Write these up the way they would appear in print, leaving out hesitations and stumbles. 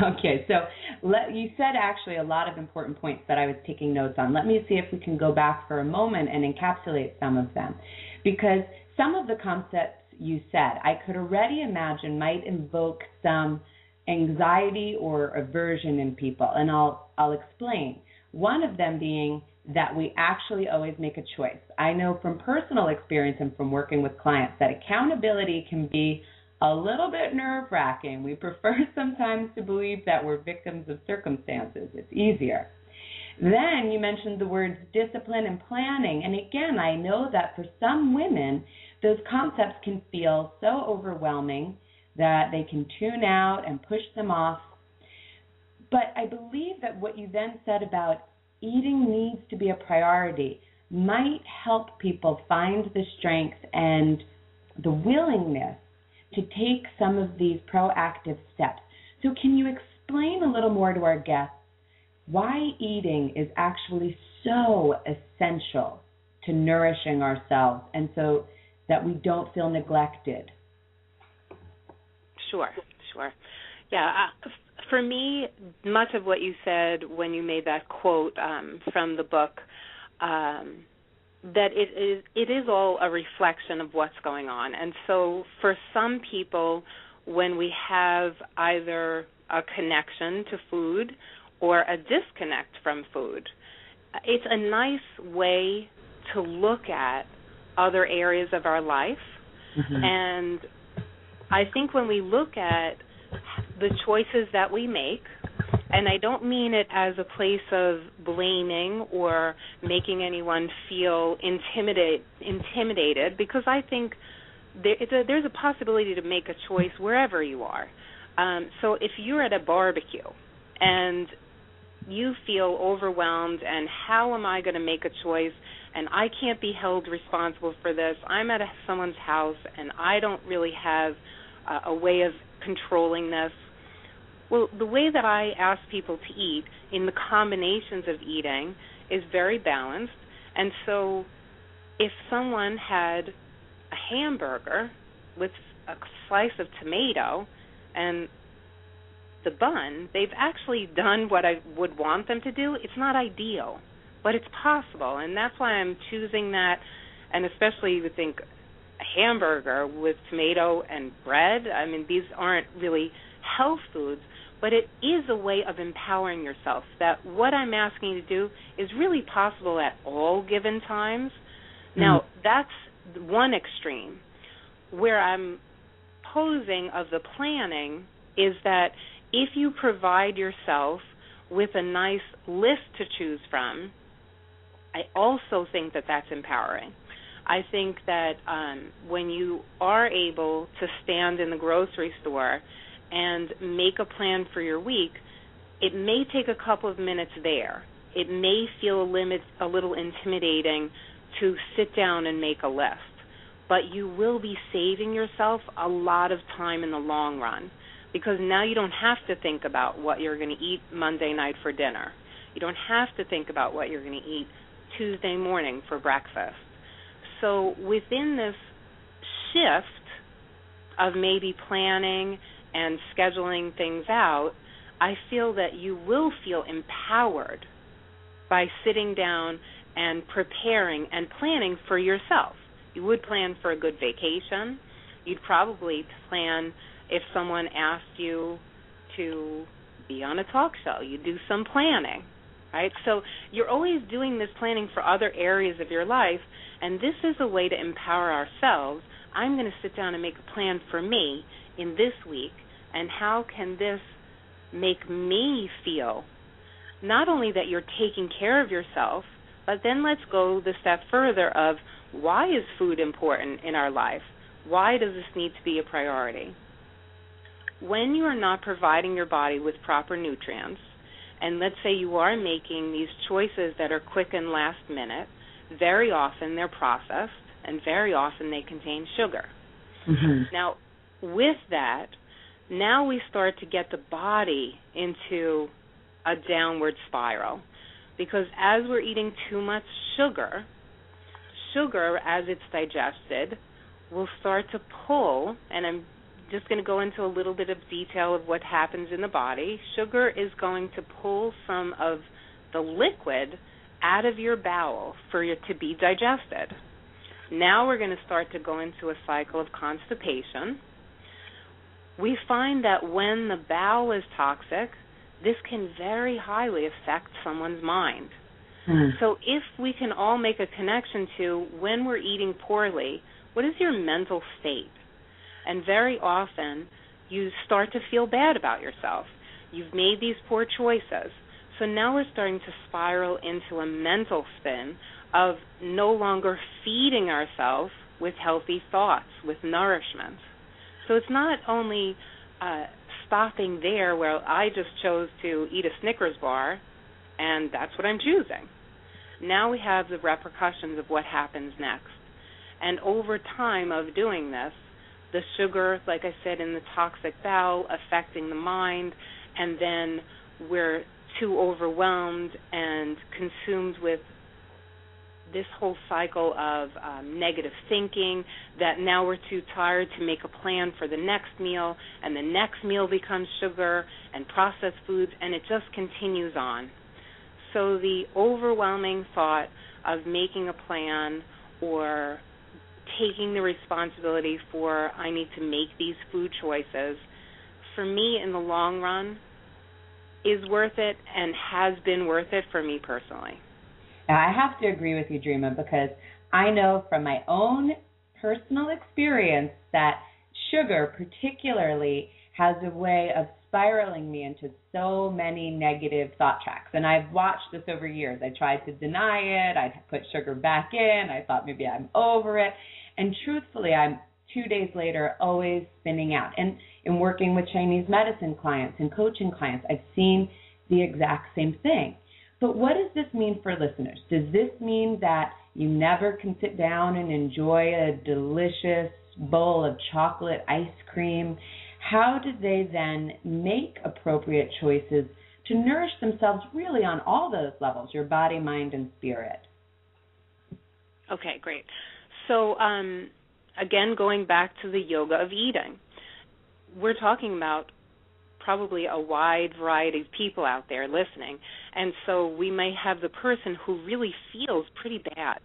Okay, so you said actually a lot of important points that I was taking notes on. Let me see if we can go back for a moment and encapsulate some of them. Because some of the concepts you said, I could already imagine might invoke some anxiety or aversion in people, and I'll explain. One of them being that we actually always make a choice. I know from personal experience and from working with clients that accountability can be a little bit nerve-wracking. We prefer sometimes to believe that we're victims of circumstances. It's easier. Then you mentioned the words discipline and planning. And again, I know that for some women, those concepts can feel so overwhelming that they can tune out and push them off. But I believe that what you then said about eating needs to be a priority might help people find the strength and the willingness to take some of these proactive steps. So can you explain a little more to our guests why eating is actually so essential to nourishing ourselves and so that we don't feel neglected? Sure. Yeah, for me, much of what you said when you made that quote from the book, that it is all a reflection of what's going on. And so for some people, when we have either a connection to food or a disconnect from food, it's a nice way to look at other areas of our life. Mm-hmm. And I think when we look at the choices that we make, and I don't mean it as a place of blaming or making anyone feel intimidated, because I think there's a possibility to make a choice wherever you are. So if you're at a barbecue and you feel overwhelmed and how am I going to make a choice and I can't be held responsible for this, I'm at someone's house and I don't really have a way of controlling this. Well, the way that I ask people to eat in the combinations of eating is very balanced. And so if someone had a hamburger with a slice of tomato and the bun, they've actually done what I would want them to do. It's not ideal, but it's possible. And that's why I'm choosing that. And especially you would think a hamburger with tomato and bread. I mean, these aren't really health foods, but it is a way of empowering yourself, that what I'm asking you to do is really possible at all given times. Now, that's one extreme. Where I'm posing of the planning is that if you provide yourself with a nice list to choose from, I also think that that's empowering. I think that when you are able to stand in the grocery store and make a plan for your week, it may take a couple of minutes there. It may feel a little intimidating to sit down and make a list, but you will be saving yourself a lot of time in the long run, because now you don't have to think about what you're going to eat Monday night for dinner. You don't have to think about what you're going to eat Tuesday morning for breakfast. So within this shift of maybe planning and scheduling things out, I feel that you will feel empowered by sitting down and preparing and planning for yourself. You would plan for a good vacation. You'd probably plan if someone asked you to be on a talk show. You do some planning, right? So you're always doing this planning for other areas of your life, and this is a way to empower ourselves. I'm going to sit down and make a plan for me in this week, and how can this make me feel not only that you're taking care of yourself, but then let's go the step further of why is food important in our life? Why does this need to be a priority? When you are not providing your body with proper nutrients, and let's say you are making these choices that are quick and last minute, very often they're processed, and very often they contain sugar. Mm-hmm. Now, with that, now we start to get the body into a downward spiral, because as we're eating too much sugar, as it's digested, will start to pull, and I'm just going to go into a little bit of detail of what happens in the body. Sugar is going to pull some of the liquid out of your bowel for it to be digested. Now we're going to start to go into a cycle of constipation. We find that when the bowel is toxic, this can very highly affect someone's mind. So if we can all make a connection to when we're eating poorly, what is your mental state? And very often you start to feel bad about yourself. You've made these poor choices. So now we're starting to spiral into a mental spin of no longer feeding ourselves with healthy thoughts, with nourishment. So it's not only stopping there where I just chose to eat a Snickers bar and that's what I'm choosing. Now we have the repercussions of what happens next. And over time of doing this, the sugar, like I said, in the toxic bowel affecting the mind, and then we're too overwhelmed and consumed with this whole cycle of negative thinking that now we're too tired to make a plan for the next meal, and the next meal becomes sugar and processed foods, and it just continues on. So the overwhelming thought of making a plan or taking the responsibility for I need to make these food choices, for me in the long run, is worth it and has been worth it for me personally. Now, I have to agree with you, Dreama, because I know from my own personal experience that sugar particularly has a way of spiraling me into so many negative thought tracks. And I've watched this over years. I tried to deny it. I put sugar back in. I thought maybe I'm over it. And truthfully, I'm 2 days later always spinning out. And in working with Chinese medicine clients and coaching clients, I've seen the exact same thing. But what does this mean for listeners? Does this mean that you never can sit down and enjoy a delicious bowl of chocolate ice cream? How do they then make appropriate choices to nourish themselves really on all those levels, your body, mind, and spirit? Okay, great. So, again, going back to the yoga of eating, we're talking about probably a wide variety of people out there listening. And so we may have the person who really feels pretty bad,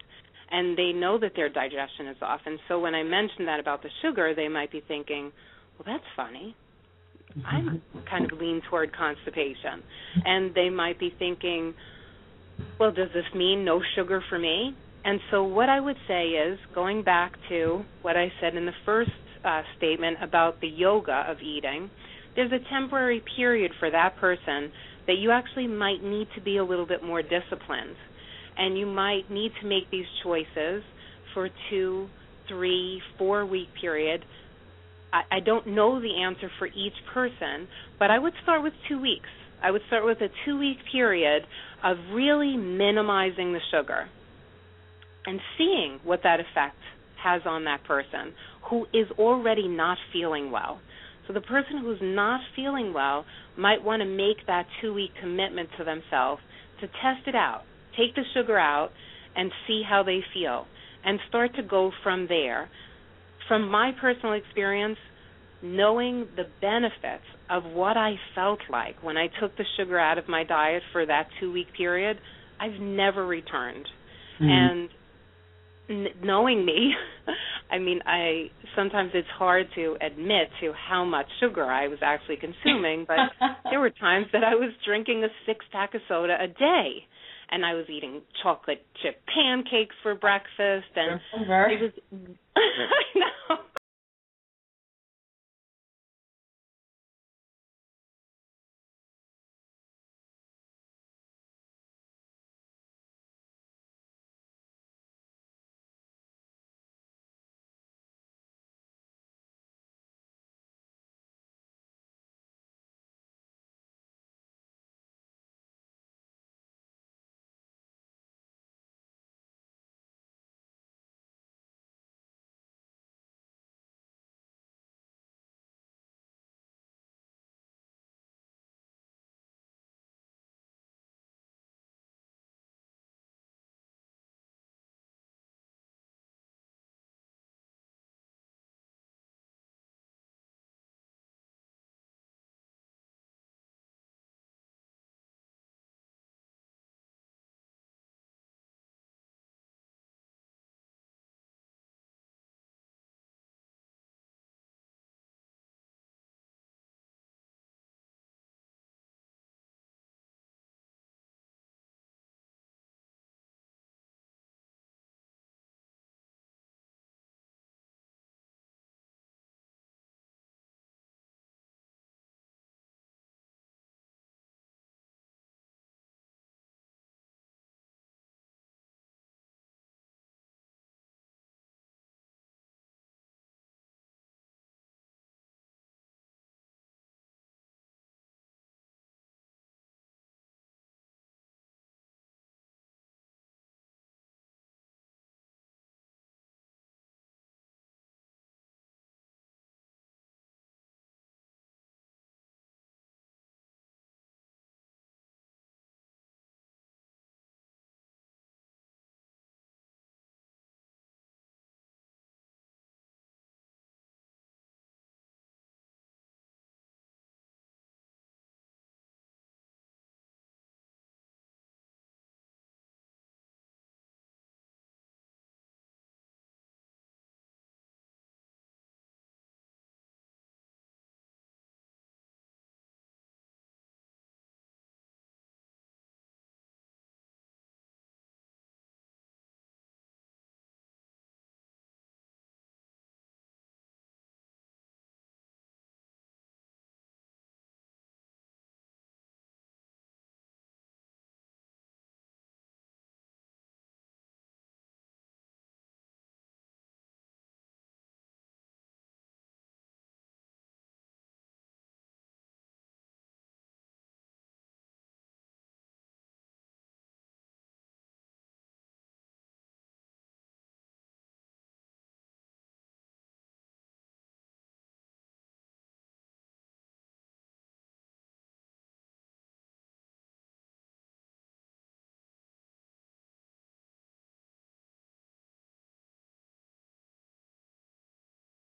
and they know that their digestion is off. And so when I mention that about the sugar, they might be thinking, well, that's funny. I'm kind of lean toward constipation. And they might be thinking, well, does this mean no sugar for me? And so what I would say is, going back to what I said in the first statement about the yoga of eating, there's a temporary period for that person that you actually might need to be a little bit more disciplined. And you might need to make these choices for 2, 3, 4 week period. I don't know the answer for each person, but I would start with 2 weeks. I would start with a 2-week period of really minimizing the sugar and seeing what that effect has on that person who is already not feeling well. So the person who's not feeling well might want to make that 2-week commitment to themselves to test it out, take the sugar out, and see how they feel, and start to go from there. From my personal experience, knowing the benefits of what I felt like when I took the sugar out of my diet for that 2-week period, I've never returned. And knowing me, I mean, sometimes it's hard to admit to how much sugar I was actually consuming, but there were times that I was drinking a 6-pack of soda a day, and I was eating chocolate chip pancakes for breakfast, and it was, I know.